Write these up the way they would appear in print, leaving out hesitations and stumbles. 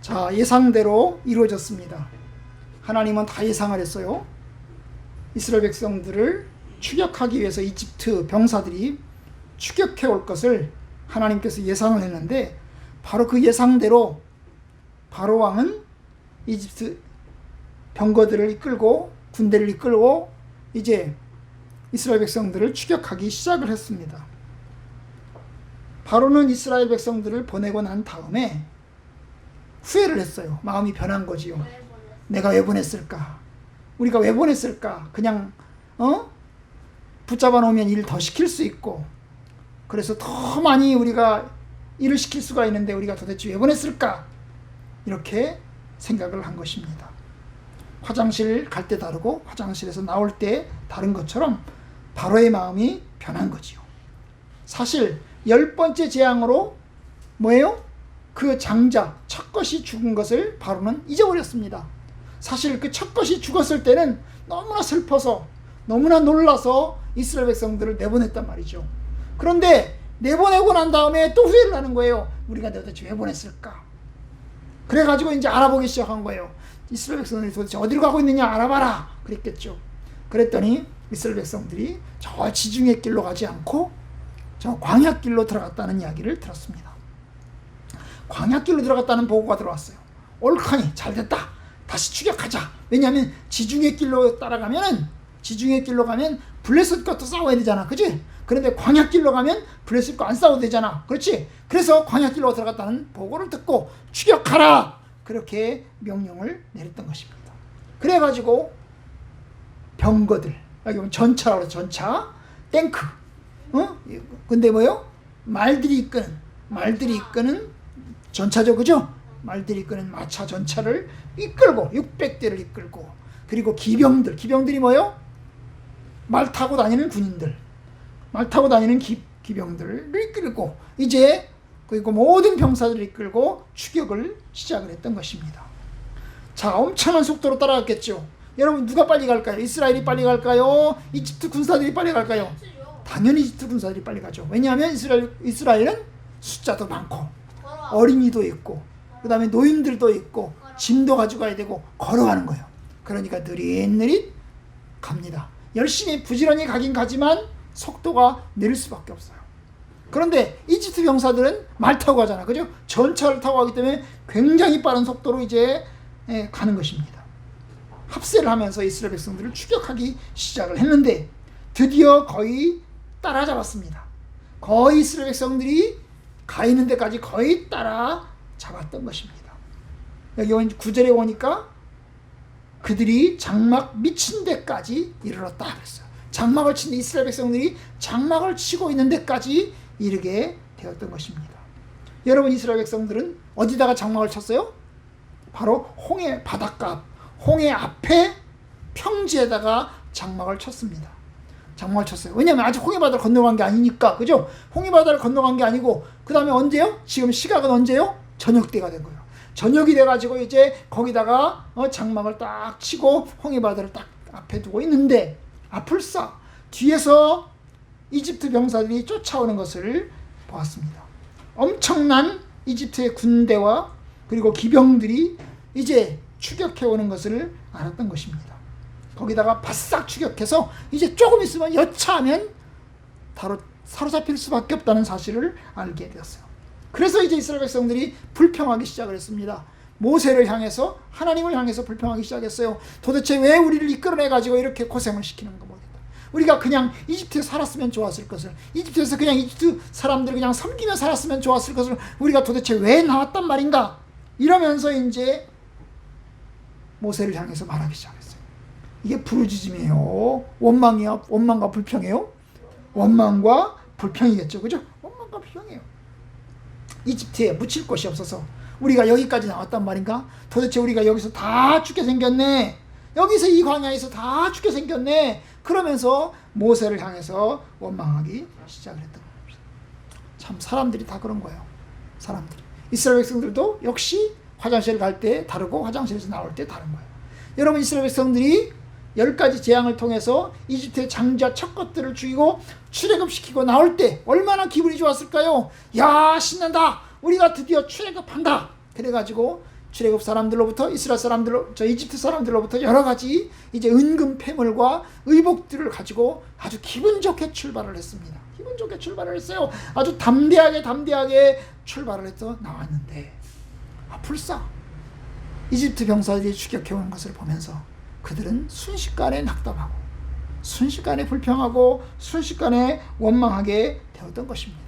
자, 예상대로 이루어졌습니다. 하나님은 다 예상을 했어요. 이스라엘 백성들을 추격하기 위해서 이집트 병사들이 추격해 올 것을 하나님께서 예상을 했는데, 바로 그 예상대로 바로 왕은 이집트 병거들을 이끌고 군대를 이끌고 이제 이스라엘 백성들을 추격하기 시작을 했습니다. 바로는 이스라엘 백성들을 보내고 난 다음에 후회를 했어요. 마음이 변한 거지요. 내가 왜 보냈을까? 우리가 왜 보냈을까? 그냥 붙잡아 놓으면 일 더 시킬 수 있고, 그래서 더 많이 우리가 일을 시킬 수가 있는데 우리가 도대체 왜 보냈을까? 이렇게 생각을 한 것입니다. 화장실 갈 때 다르고 화장실에서 나올 때 다른 것처럼 바로의 마음이 변한 거지요. 사실 10번째 재앙으로 뭐예요? 그 장자 첫 것이 죽은 것을 바로는 잊어버렸습니다. 사실 그 첫 것이 죽었을 때는 너무나 슬퍼서 너무나 놀라서 이스라엘 백성들을 내보냈단 말이죠. 그런데 내보내고 난 다음에 또 후회를 하는 거예요. 우리가 도대체 왜 보냈을까? 그래가지고 이제 알아보기 시작한 거예요. 이스라엘 백성들이 도대체 어디로 가고 있느냐 알아봐라 그랬겠죠. 그랬더니 이스라엘 백성들이 저 지중해 길로 가지 않고 저 광야길로 들어갔다는 이야기를 들었습니다. 광야길로 들어갔다는 보고가 들어왔어요. 옳거니 잘됐다. 다시 추격하자. 왜냐하면 지중해 길로 따라가면은 지중해 길로 가면 블레셋과 또 싸워야 되잖아. 그치? 그런데 광야길로 가면 블레셋과 안 싸워도 되잖아. 그렇지? 그래서 광야길로 들어갔다는 보고를 듣고 추격하라. 그렇게 명령을 내렸던 것입니다. 그래가지고 병거들, 여기 보면 전차라고 해서 전차, 탱크, 근데 뭐요? 말들이 이끄는 전차죠, 그죠? 말들이 이끄는 마차 전차를 이끌고 600대를 이끌고, 그리고 기병들이 뭐요? 말 타고 다니는 군인들, 말 타고 다니는 기병들을 이끌고 이제 그리고 모든 병사들을 이끌고 추격을 시작을 했던 것입니다. 자, 엄청난 속도로 따라갔겠죠. 여러분 누가 빨리 갈까요? 이스라엘이 빨리 갈까요? 이집트 군사들이 빨리 갈까요? 당연히 이집트 군사들이 빨리 가죠. 왜냐하면 이스라엘은 숫자도 많고 어린이도 있고 그 다음에 노인들도 있고 짐도 가져가야 되고 걸어가는 거예요. 그러니까 느릿느릿 갑니다. 열심히 부지런히 가긴 가지만 속도가 느릴 수밖에 없어요. 그런데 이집트 병사들은 말 타고 가잖아, 그죠? 전차를 타고 가기 때문에 굉장히 빠른 속도로 이제 가는 것입니다. 합세를 하면서 이스라엘 백성들을 추격하기 시작을 했는데 드디어 거의 따라잡았습니다. 거의 이스라엘 백성들이 가 있는 데까지 거의 따라잡았던 것입니다. 여기 9절에 오니까 그들이 장막 미친 데까지 이르렀다 그랬어요. 장막을 친 이스라엘 백성들이 장막을 치고 있는 데까지 이르게 되었던 것입니다. 여러분, 이스라엘 백성들은 어디다가 장막을 쳤어요? 바로 홍해 바닷가, 홍해 앞에 평지에다가 장막을 쳤습니다. 장막을 쳤어요. 왜냐하면 아직 홍해 바다를 건너간 게 아니니까, 그죠? 홍해 바다를 건너간 게 아니고 그 다음에 언제요? 지금 시각은 언제요? 저녁 때가 된 거예요. 저녁이 돼가지고 이제 거기다가 장막을 딱 치고 홍해 바다를 딱 앞에 두고 있는데 아플싸 뒤에서 이집트 병사들이 쫓아오는 것을 보았습니다. 엄청난 이집트의 군대와 그리고 기병들이 이제 추격해 오는 것을 알았던 것입니다. 거기다가 바싹 추격해서 이제 조금 있으면 여차하면 바로 사로잡힐 수밖에 없다는 사실을 알게 되었어요. 그래서 이제 이스라엘 백성들이 불평하기 시작을 했습니다. 모세를 향해서, 하나님을 향해서 불평하기 시작했어요. 도대체 왜 우리를 이끌어내가지고 이렇게 고생을 시키는 거 모르겠다. 우리가 그냥 이집트에 살았으면 좋았을 것을, 이집트에서 그냥 이집트 사람들 그냥 섬기며 살았으면 좋았을 것을 우리가 도대체 왜 나왔단 말인가? 이러면서 이제 모세를 향해서 말하기 시작했어요. 이게 부르짖음이에요. 원망이야? 원망과 불평이에요? 원망과 불평이겠죠, 그죠? 원망과 불평이에요. 이집트에 묻힐 곳이 없어서 우리가 여기까지 나왔단 말인가? 도대체 우리가 여기서 다 죽게 생겼네. 여기서 이 광야에서 다 죽게 생겼네. 그러면서 모세를 향해서 원망하기 시작을 했던 겁니다. 참 사람들이 다 그런 거예요. 사람들이. 이스라엘 백성들도 역시 화장실 갈 때 다르고 화장실에서 나올 때 다른 거예요. 여러분, 이스라엘 백성들이 10가지 재앙을 통해서 이집트의 장자 첫 것들을 죽이고 출애굽시키고 나올 때 얼마나 기분이 좋았을까요? 야, 신난다. 우리가 드디어 출애굽한다. 그래가지고 출애굽 사람들로부터 이스라엘 사람들로 저 이집트 사람들로부터 여러 가지 이제 은금 패물과 의복들을 가지고 아주 기분 좋게 출발을 했습니다. 기분 좋게 출발을 했어요. 아주 담대하게 출발을 해서 나왔는데 불사 이집트 병사들이 추격해온 것을 보면서 그들은 순식간에 낙담하고 순식간에 불평하고 순식간에 원망하게 되었던 것입니다.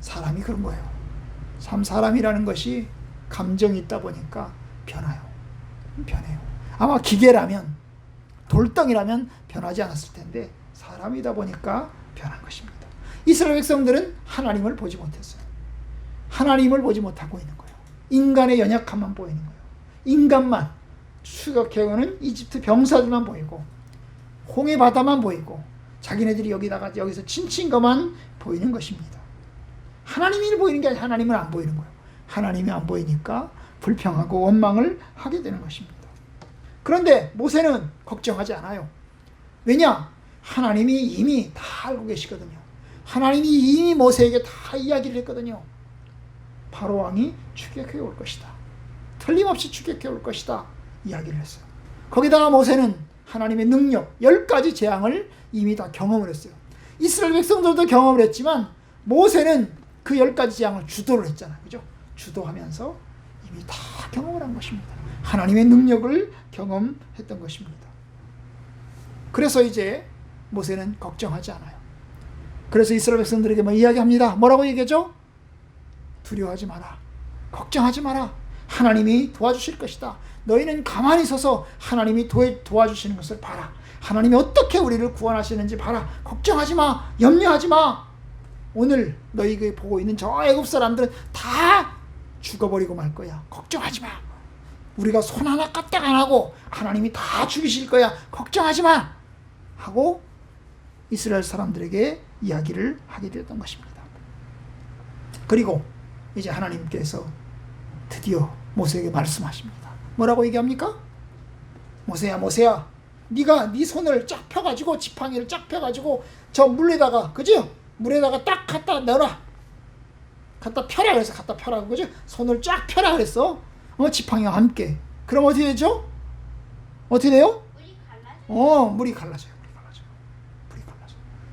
사람이 그런 거예요. 참 사람이라는 것이 감정이 있다 보니까 변해요. 아마 기계라면 돌덩이라면 변하지 않았을 텐데 사람이다 보니까 변한 것입니다. 이스라엘 백성들은 하나님을 보지 못했어요. 하나님을 보지 못하고 있는 거예요. 인간의 연약함만 보이는 거예요. 인간만 추격해오는 이집트 병사들만 보이고 홍해 바다만 보이고 자기네들이 여기서 친친 것만 보이는 것입니다. 하나님이 보이는 게 아니라 하나님은 안 보이는 거예요. 하나님이 안 보이니까 불평하고 원망을 하게 되는 것입니다. 그런데 모세는 걱정하지 않아요. 왜냐? 하나님이 이미 다 알고 계시거든요. 하나님이 이미 모세에게 다 이야기를 했거든요. 바로 왕이 추격해 올 것이다. 틀림없이 추격해 올 것이다. 이야기를 했어요. 거기다가 모세는 하나님의 능력 10가지 재앙을 이미 다 경험을 했어요. 이스라엘 백성들도 경험을 했지만 모세는 그 10가지 재앙을 주도를 했잖아요. 그죠? 주도하면서 이미 다 경험을 한 것입니다. 하나님의 능력을 경험했던 것입니다. 그래서 이제 모세는 걱정하지 않아요. 그래서 이스라엘 백성들에게 이야기합니다. 뭐라고 얘기하죠? 두려워하지 마라. 걱정하지 마라. 하나님이 도와주실 것이다. 너희는 가만히 서서 하나님이 도와주시는 것을 봐라. 하나님이 어떻게 우리를 구원하시는지 봐라. 걱정하지 마. 염려하지 마. 오늘 너희가 보고 있는 저 애굽 사람들은 다 죽어버리고 말 거야. 걱정하지 마. 우리가 손 하나 까딱 안 하고 하나님이 다 죽이실 거야. 걱정하지 마. 하고 이스라엘 사람들에게 이야기를 하게 되었던 것입니다. 그리고 이제 하나님께서 드디어 모세에게 말씀하십니다. 뭐라고 얘기합니까? 모세야 네가 네 손을 쫙 펴가지고 지팡이를 쫙 펴가지고 저 물에다가 그죠? 물에다가 딱 갖다 넣어라. 갖다 펴라 그래서 갖다 펴라고 그죠? 손을 쫙 펴라 그랬어. 지팡이와 함께. 그럼 어떻게 되죠? 어떻게 돼요? 물이 갈라져요.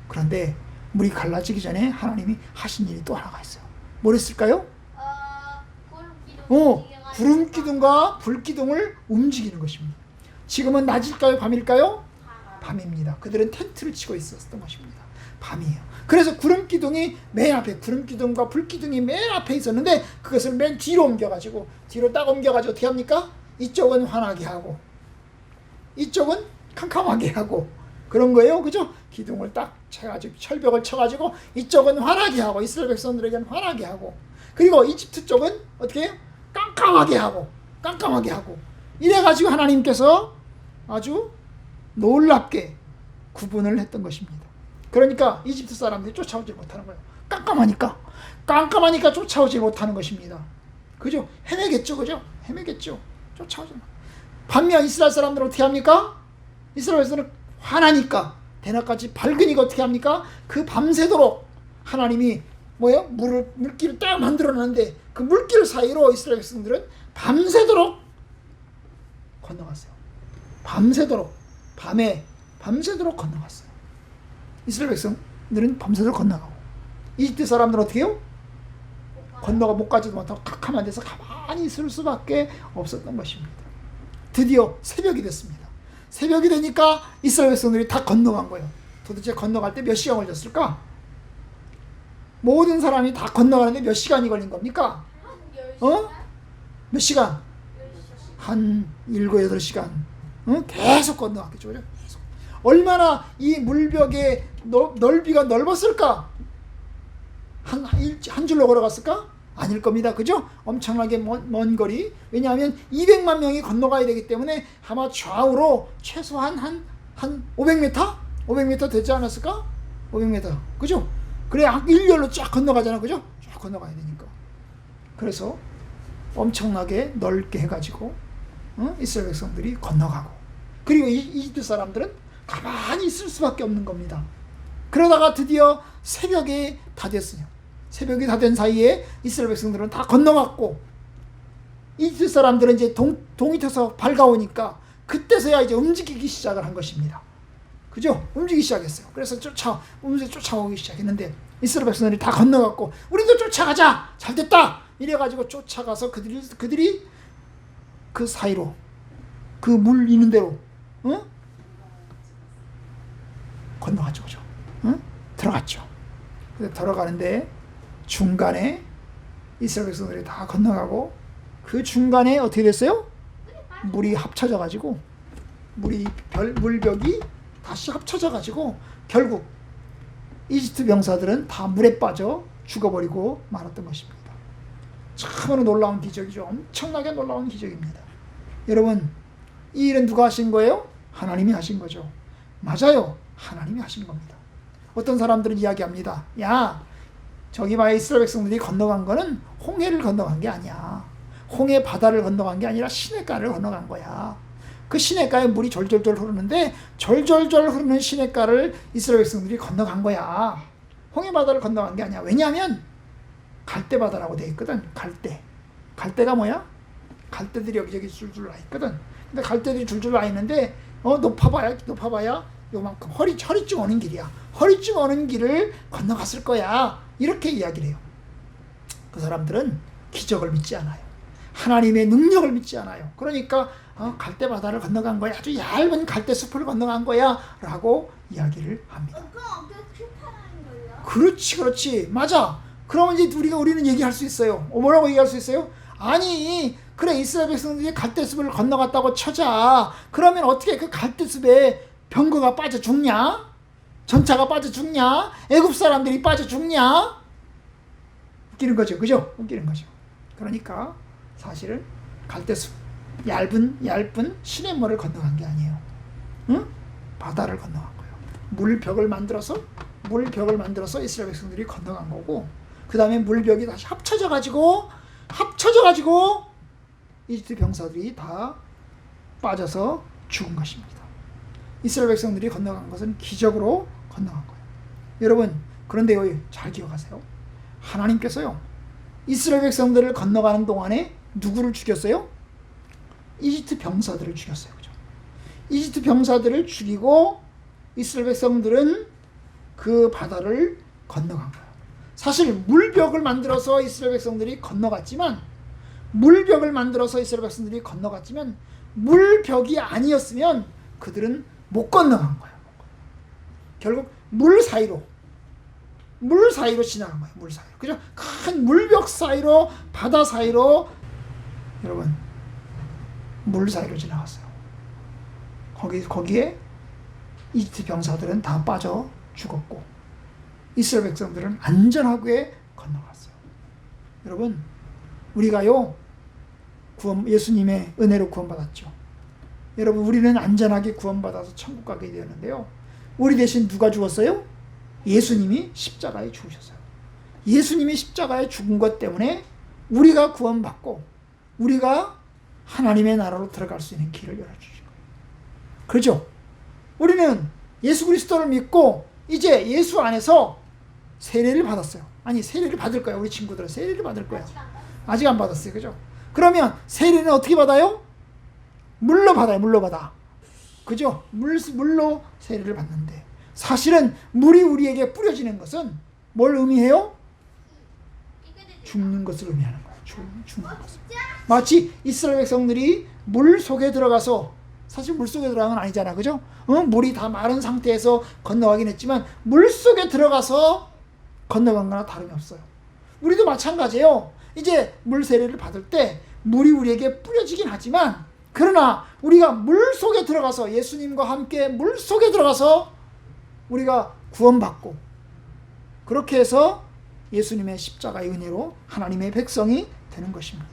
그런데 물이 갈라지기 전에 하나님이 하신 일이 또 하나가 있어요. 뭐랬을까요? 구름 기둥과 불 기둥을 움직이는 것입니다. 지금은 낮일까요? 밤일까요? 밤입니다. 그들은 텐트를 치고 있었던 것입니다. 밤이에요. 그래서 구름 기둥이 맨 앞에, 구름 기둥과 불 기둥이 맨 앞에 있었는데 그것을 맨 뒤로 옮겨가지고 뒤로 딱 옮겨가지고 어떻게 합니까? 이쪽은 환하게 하고 이쪽은 캄캄하게 하고 그런 거예요. 그죠? 기둥을 딱 쳐가지고 철벽을 쳐가지고 이쪽은 환하게 하고 이스라엘 백성들에게는 환하게 하고 그리고 이집트 쪽은 어떻게 해요? 깜깜하게 하고 이래가지고 하나님께서 아주 놀랍게 구분을 했던 것입니다. 그러니까 이집트 사람들이 쫓아오지 못하는 거예요. 깜깜하니까 쫓아오지 못하는 것입니다. 그죠? 헤매겠죠. 쫓아오지 마. 반면 이스라엘 사람들은 어떻게 합니까? 이스라엘에서는 화나니까 대낮까지 밝으니까 어떻게 합니까? 그 밤새도록 하나님이 물길을 딱 만들어놨는데 그 물길 사이로 이스라엘 백성들은 밤새도록 건너갔어요. 밤새도록 건너갔어요. 이스라엘 백성들은 밤새도록 건너가고 이집트 사람들은 어떻게 해요? 못 가지도 못하고 캄캄한 데서 가만히 있을 수밖에 없었던 것입니다. 드디어 새벽이 됐습니다. 새벽이 되니까 이스라엘 백성들이 다 건너간 거예요. 도대체 건너갈 때 몇 시간 걸렸을까? 모든 사람이 다 건너가는데 몇 시간이 걸린 겁니까? 몇 시간? 한 7, 8시간. 계속 건너갔겠죠. 그죠? 계속. 얼마나 이 물벽의 넓이가 넓었을까? 한 줄로 걸어갔을까? 아닐 겁니다. 그죠? 엄청나게 먼 거리. 왜냐하면 200만 명이 건너가야 되기 때문에 아마 좌우로 최소한 한 500m? 500m 되지 않았을까? 500m. 그죠? 그래 일렬로 쫙 건너가잖아. 그죠? 쫙 건너가야 되니까. 그래서 엄청나게 넓게 해가지고 이스라엘 백성들이 건너가고 그리고 이집트 사람들은 가만히 있을 수밖에 없는 겁니다. 그러다가 드디어 새벽이 다 됐어요. 새벽이 다 된 사이에 이스라엘 백성들은 다 건너갔고 이집트 사람들은 이제 동이 터서 밝아오니까 그때서야 이제 움직이기 시작을 한 것입니다. 그죠? 움직이기 시작했어요. 그래서 쫓아오기 시작했는데 이스라엘 백성들이 다 건너갔고 우리도 쫓아가자. 잘됐다. 이래가지고 쫓아가서 그들이 그 사이로 그 물 있는 대로 건너갔죠. 그죠? 들어갔죠. 그래서 들어가는데 중간에 이스라엘 백성들이 다 건너가고 그 중간에 어떻게 됐어요? 물이 합쳐져 가지고 물벽이 다시 합쳐져 가지고 결국 이집트 병사들은 다 물에 빠져 죽어버리고 말았던 것입니다. 참으로 놀라운 기적이죠. 엄청나게 놀라운 기적입니다. 여러분, 이 일은 누가 하신 거예요? 하나님이 하신 거죠. 맞아요. 하나님이 하신 겁니다. 어떤 사람들은 이야기합니다. 야, 저기 봐, 이스라엘 백성들이 건너간 거는 홍해를 건너간 게 아니야. 홍해 바다를 건너간 게 아니라 시냇가를 건너간 거야. 그 시냇가에 물이 졸졸졸 흐르는데 졸졸졸 흐르는 시냇가를 이스라엘 백성들이 건너간 거야. 홍해 바다를 건너간 게 아니야. 왜냐하면 갈대바다라고 돼 있거든. 갈대가 뭐야? 갈대들이 여기저기 줄줄 나 있거든. 근데 갈대들이 줄줄 나 있는데 높아봐야 요만큼 허리쯤 오는 길이야. 허리쯤 오는 길을 건너갔을 거야. 이렇게 이야기를 해요. 그 사람들은 기적을 믿지 않아요. 하나님의 능력을 믿지 않아요. 그러니까 갈대바다를 건너간 거야. 아주 얇은 갈대숲을 건너간 거야. 라고 이야기를 합니다. 그렇지. 맞아. 그러면 이제 우리는 얘기할 수 있어요. 뭐라고 얘기할 수 있어요? 아니, 그래, 이스라엘 백성들이 갈대숲을 건너갔다고 쳐자. 그러면 어떻게 그 갈대숲에 병거가 빠져 죽냐? 전차가 빠져 죽냐? 애굽 사람들이 빠져 죽냐? 웃기는 거죠. 그죠? 웃기는 거죠. 그러니까 사실은 갈대숲, 얇은 시냇물을 건너간 게 아니에요. 응? 바다를 건너간 거예요. 물벽을 만들어서 이스라엘 백성들이 건너간 거고, 그 다음에 물벽이 다시 합쳐져 가지고 이집트 병사들이 다 빠져서 죽은 것입니다. 이스라엘 백성들이 건너간 것은 기적으로 건너간 거예요. 여러분, 그런데요, 잘 기억하세요. 하나님께서요, 이스라엘 백성들을 건너가는 동안에 누구를 죽였어요? 이집트 병사들을 죽였어요. 그죠? 이집트 병사들을 죽이고 이스라엘 백성들은 그 바다를 건너간 거예요. 사실 물벽을 만들어서 이스라엘 백성들이 건너갔지만 물벽이 아니었으면 그들은 못 건너간 거예요. 결국 물 사이로 지나간 거예요. 물 사이로. 그죠? 큰 물벽 사이로, 바다 사이로, 여러분, 물 사이로 지나갔어요. 거기에 이집트 병사들은 다 빠져 죽었고 이스라엘 백성들은 안전하게 건너갔어요. 여러분, 우리가요, 예수님의 은혜로 구원받았죠. 여러분, 우리는 안전하게 구원받아서 천국 가게 되었는데요. 우리 대신 누가 죽었어요? 예수님이 십자가에 죽으셨어요. 예수님이 십자가에 죽은 것 때문에 우리가 구원받고 우리가 하나님의 나라로 들어갈 수 있는 길을 열어주신 거예요. 그렇죠? 우리는 예수 그리스도를 믿고 이제 예수 안에서 세례를 받았어요. 아니, 세례를 받을 거야. 우리 친구들은 세례를 받을 거야. 아직 안 받았어요. 그죠? 그러면 세례는 어떻게 받아요? 물로 받아요. 물로 받아. 그죠? 물로 세례를 받는데 사실은 물이 우리에게 뿌려지는 것은 뭘 의미해요? 죽는 것을 의미하는 거예요. 죽는 것을. 마치 이스라엘 백성들이 물 속에 들어가서, 사실 물 속에 들어간 건 아니잖아. 그죠? 물이 다 마른 상태에서 건너가긴 했지만 물 속에 들어가서 건너간 거나 다름이 없어요. 우리도 마찬가지예요. 이제 물 세례를 받을 때 물이 우리에게 뿌려지긴 하지만, 그러나 우리가 물 속에 들어가서, 예수님과 함께 물 속에 들어가서 우리가 구원받고, 그렇게 해서 예수님의 십자가의 은혜로 하나님의 백성이 되는 것입니다.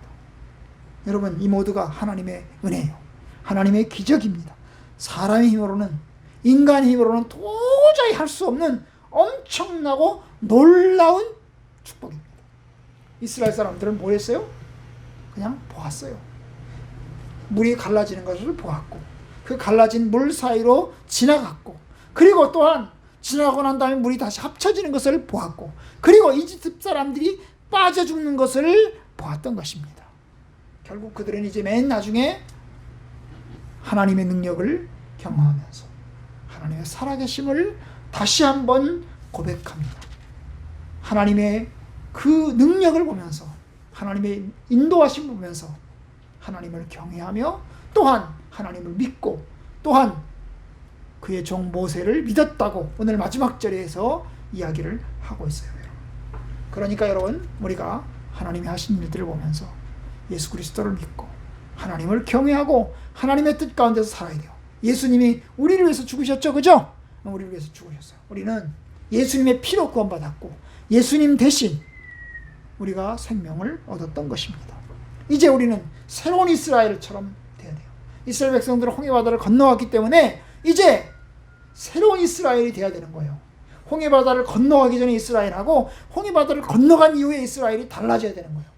여러분, 이 모두가 하나님의 은혜예요. 하나님의 기적입니다. 사람의 힘으로는, 인간의 힘으로는 도저히 할 수 없는 엄청나고 놀라운 축복입니다. 이스라엘 사람들은 뭐 했어요? 그냥 보았어요. 물이 갈라지는 것을 보았고, 그 갈라진 물 사이로 지나갔고, 그리고 또한 지나가고 난 다음에 물이 다시 합쳐지는 것을 보았고, 그리고 이집트 사람들이 빠져 죽는 것을 보았던 것입니다. 결국 그들은 이제 맨 나중에 하나님의 능력을 경험하면서 하나님의 살아계심을 다시 한번 고백합니다. 하나님의 그 능력을 보면서 하나님의 인도하심을 보면서 하나님을 경외하며 또한 하나님을 믿고 또한 그의 종 모세를 믿었다고 오늘 마지막 절에서 이야기를 하고 있어요. 그러니까 여러분, 우리가 하나님이 하신 일들을 보면서 예수 그리스도를 믿고 하나님을 경외하고 하나님의 뜻 가운데서 살아야 돼요. 예수님이 우리를 위해서 죽으셨죠, 그죠? 우리를 위해서 죽으셨어요. 우리는 예수님의 피로 구원받았고 예수님 대신 우리가 생명을 얻었던 것입니다. 이제 우리는 새로운 이스라엘처럼 돼야 돼요. 이스라엘 백성들은 홍해바다를 건너왔기 때문에 이제 새로운 이스라엘이 돼야 되는 거예요. 홍해바다를 건너가기 전에 이스라엘하고 홍해바다를 건너간 이후에 이스라엘이 달라져야 되는 거예요.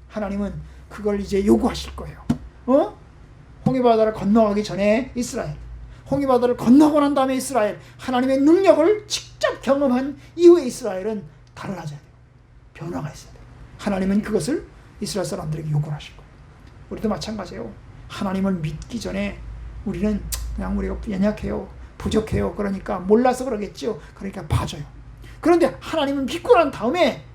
하나님은 그걸 이제 요구하실 거예요. 홍해바다를 건너가기 전에 이스라엘, 홍해바다를 건너고 난 다음에 이스라엘, 하나님의 능력을 직접 경험한 이후에 이스라엘은 달라져야 돼요. 변화가 있어야 돼요. 하나님은 그것을 이스라엘 사람들에게 요구를 하실 거예요. 우리도 마찬가지예요. 하나님을 믿기 전에 우리는 그냥 우리가 연약해요, 부족해요. 그러니까 몰라서 그러겠죠. 그러니까 봐줘요. 그런데 하나님을 믿고 난 다음에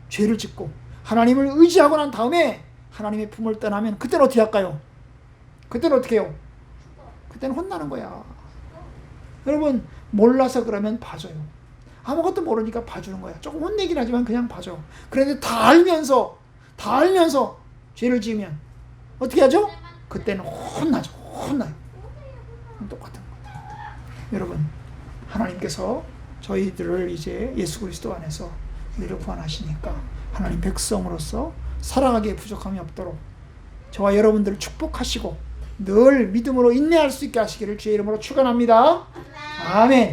죄를 짓고 하나님을 의지하고 난 다음에 하나님의 품을 떠나면 그때는 어떻게 할까요? 그때는 어떻게 해요? 그때는 혼나는 거야. 여러분, 몰라서 그러면 봐줘요. 아무것도 모르니까 봐주는 거야. 조금 혼내긴 하지만 그냥 봐줘. 그런데 다 알면서 죄를 지으면 어떻게 하죠? 그때는 혼나요. 똑같은 거예요. 여러분, 하나님께서 저희들을 이제 예수 그리스도 안에서 우리를 구원하시니까 하나님 백성으로서 살아가기에 부족함이 없도록 저와 여러분들을 축복하시고 늘 믿음으로 인내할 수 있게 하시기를 주의 이름으로 축원합니다. 아멘.